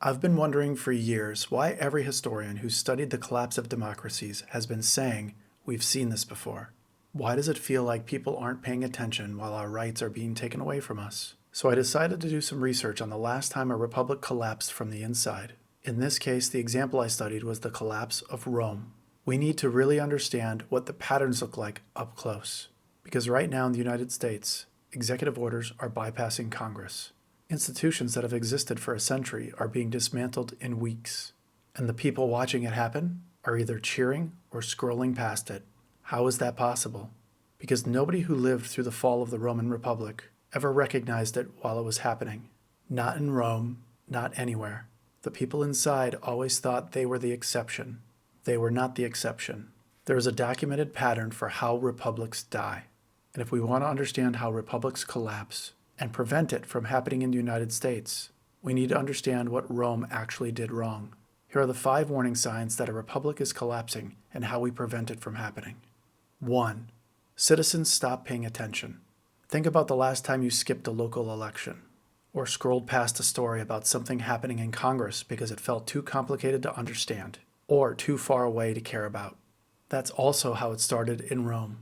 I've been wondering for years why every historian who's studied the collapse of democracies has been saying, we've seen this before. Why does it feel like people aren't paying attention while our rights are being taken away from us? So I decided to do some research on the last time a republic collapsed from the inside. In this case, the example I studied was the collapse of Rome. We need to really understand what the patterns look like up close. Because right now in the United States, executive orders are bypassing Congress. Institutions that have existed for a century are being dismantled in weeks. And the people watching it happen are either cheering or scrolling past it. How is that possible? Because nobody who lived through the fall of the Roman Republic ever recognized it while it was happening. Not in Rome, not anywhere. The people inside always thought they were the exception. They were not the exception. There is a documented pattern for how republics die. And if we want to understand how republics collapse and prevent it from happening in the United States, we need to understand what Rome actually did wrong. Here are the 5 warning signs that a republic is collapsing and how we prevent it from happening. 1. Citizens stop paying attention. Think about the last time you skipped a local election, or scrolled past a story about something happening in Congress because it felt too complicated to understand, or too far away to care about. That's also how it started in Rome.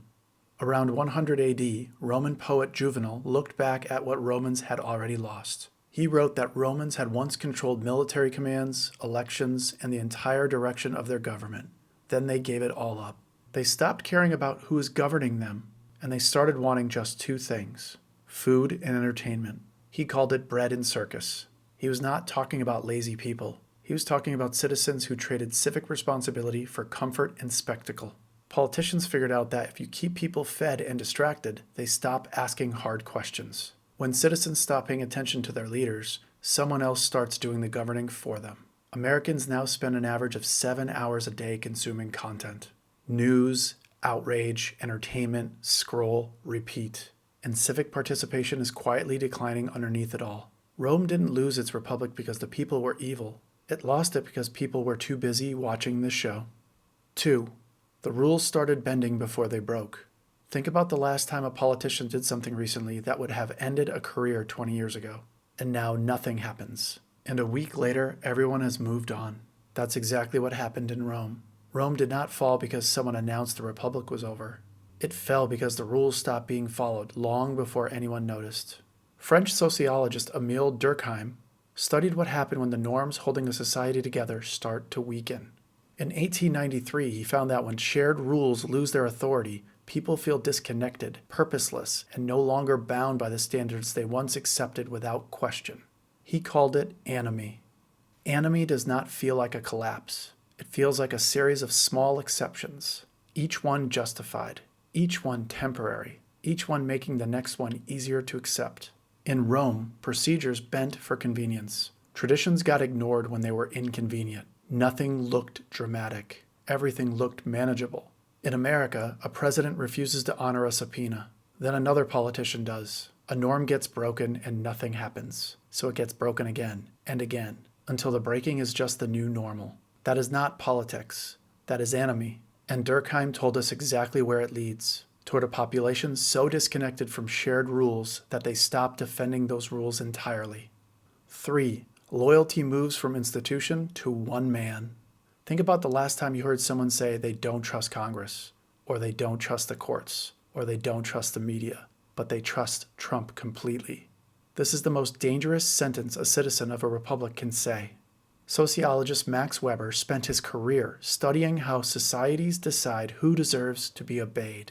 Around 100 AD, Roman poet Juvenal looked back at what Romans had already lost. He wrote that Romans had once controlled military commands, elections, and the entire direction of their government. Then they gave it all up. They stopped caring about who was governing them, and they started wanting just 2 things: food and entertainment. He called it bread and circus. He was not talking about lazy people. He was talking about citizens who traded civic responsibility for comfort and spectacle. Politicians figured out that if you keep people fed and distracted, they stop asking hard questions. When citizens stop paying attention to their leaders, someone else starts doing the governing for them. Americans now spend an average of 7 hours a day consuming content. News, outrage, entertainment, scroll, repeat. And civic participation is quietly declining underneath it all. Rome didn't lose its republic because the people were evil. It lost it because people were too busy watching this show. 2. The rules started bending before they broke. Think about the last time a politician did something recently that would have ended a career 20 years ago. And now nothing happens. And a week later, everyone has moved on. That's exactly what happened in Rome. Rome did not fall because someone announced the republic was over. It fell because the rules stopped being followed long before anyone noticed. French sociologist Émile Durkheim studied what happened when the norms holding a society together start to weaken. In 1893, he found that when shared rules lose their authority, people feel disconnected, purposeless, and no longer bound by the standards they once accepted without question. He called it anomie. Anomie does not feel like a collapse. It feels like a series of small exceptions, each one justified, each one temporary, each one making the next one easier to accept. In Rome, procedures bent for convenience. Traditions got ignored when they were inconvenient. Nothing looked dramatic. Everything looked manageable. In America, a president refuses to honor a subpoena. Then another politician does. A norm gets broken and nothing happens. So it gets broken again and again, until the breaking is just the new normal. That is not politics. That is anomie. And Durkheim told us exactly where it leads. Toward a population so disconnected from shared rules that they stop defending those rules entirely. 3. Loyalty moves from institution to one man. Think about the last time you heard someone say they don't trust Congress, or they don't trust the courts, or they don't trust the media, but they trust Trump completely. This is the most dangerous sentence a citizen of a republic can say. Sociologist Max Weber spent his career studying how societies decide who deserves to be obeyed.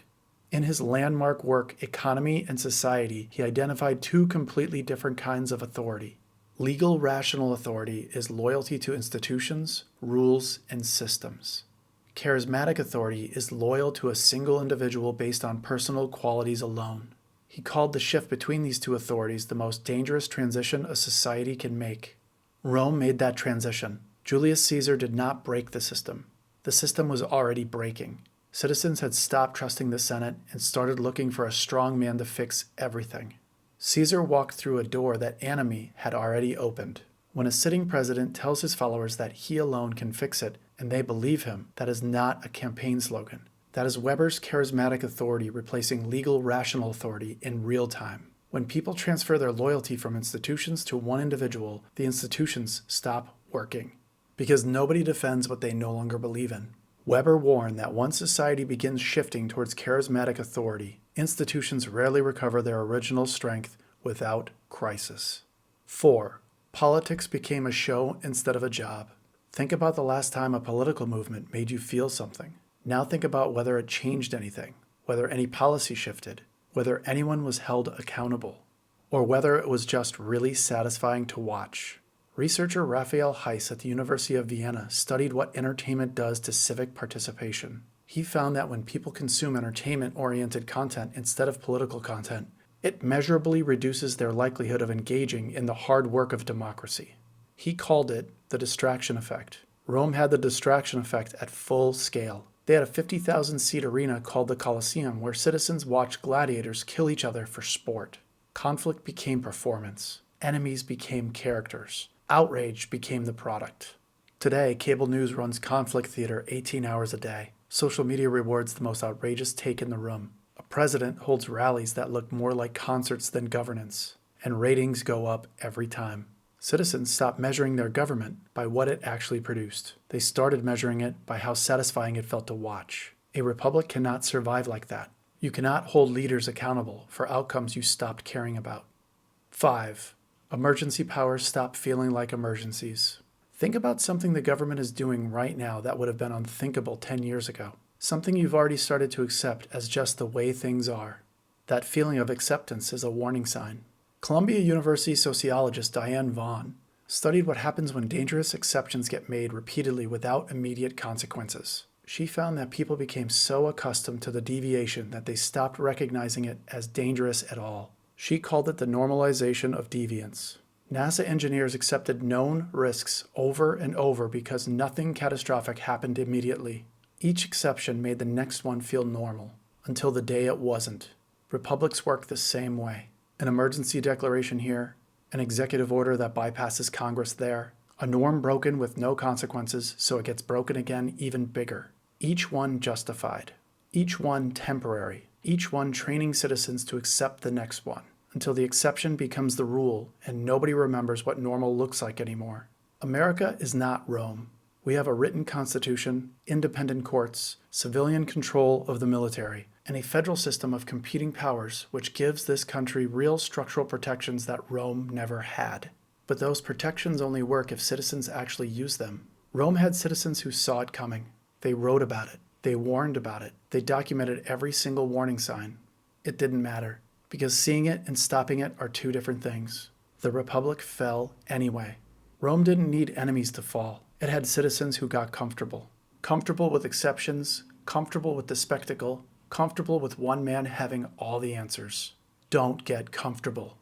In his landmark work, Economy and Society, he identified 2 completely different kinds of authority. Legal rational authority is loyalty to institutions, rules, and systems. Charismatic authority is loyal to a single individual based on personal qualities alone. He called the shift between these 2 authorities the most dangerous transition a society can make. Rome made that transition. Julius Caesar did not break the system. The system was already breaking. Citizens had stopped trusting the Senate and started looking for a strong man to fix everything. Caesar walked through a door that anomie had already opened. When a sitting president tells his followers that he alone can fix it, and they believe him, that is not a campaign slogan. That is Weber's charismatic authority replacing legal rational authority in real time. When people transfer their loyalty from institutions to one individual, the institutions stop working. Because nobody defends what they no longer believe in. Weber warned that once society begins shifting towards charismatic authority, institutions rarely recover their original strength without crisis. 4. Politics became a show instead of a job. Think about the last time a political movement made you feel something. Now think about whether it changed anything, whether any policy shifted, whether anyone was held accountable, or whether it was just really satisfying to watch. Researcher Raphael Heiss at the University of Vienna studied what entertainment does to civic participation. He found that when people consume entertainment-oriented content instead of political content, it measurably reduces their likelihood of engaging in the hard work of democracy. He called it the distraction effect. Rome had the distraction effect at full scale. They had a 50,000-seat arena called the Colosseum where citizens watched gladiators kill each other for sport. Conflict became performance. Enemies became characters. Outrage became the product. Today, cable news runs conflict theater 18 hours a day. Social media rewards the most outrageous take in the room. A president holds rallies that look more like concerts than governance. And ratings go up every time. Citizens stopped measuring their government by what it actually produced. They started measuring it by how satisfying it felt to watch. A republic cannot survive like that. You cannot hold leaders accountable for outcomes you stopped caring about. 5. Emergency powers stop feeling like emergencies. Think about something the government is doing right now that would have been unthinkable 10 years ago. Something you've already started to accept as just the way things are. That feeling of acceptance is a warning sign. Columbia University sociologist Diane Vaughan studied what happens when dangerous exceptions get made repeatedly without immediate consequences. She found that people became so accustomed to the deviation that they stopped recognizing it as dangerous at all. She called it the normalization of deviance. NASA engineers accepted known risks over and over because nothing catastrophic happened immediately. Each exception made the next one feel normal, until the day it wasn't. Republics work the same way. An emergency declaration here, an executive order that bypasses Congress there, a norm broken with no consequences so it gets broken again even bigger. Each one justified. Each one temporary. Each one training citizens to accept the next one, until the exception becomes the rule and nobody remembers what normal looks like anymore. America is not Rome. We have a written constitution, independent courts, civilian control of the military, and a federal system of competing powers which gives this country real structural protections that Rome never had. But those protections only work if citizens actually use them. Rome had citizens who saw it coming. They wrote about it. They warned about it. They documented every single warning sign. It didn't matter, because seeing it and stopping it are two different things. The Republic fell anyway. Rome didn't need enemies to fall. It had citizens who got comfortable. Comfortable with exceptions, comfortable with the spectacle, comfortable with one man having all the answers. Don't get comfortable.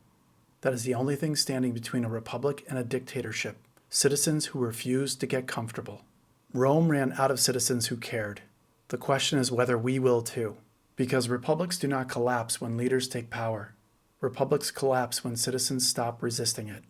That is the only thing standing between a republic and a dictatorship. Citizens who refuse to get comfortable. Rome ran out of citizens who cared. The question is whether we will too. Because republics do not collapse when leaders take power. Republics collapse when citizens stop resisting it.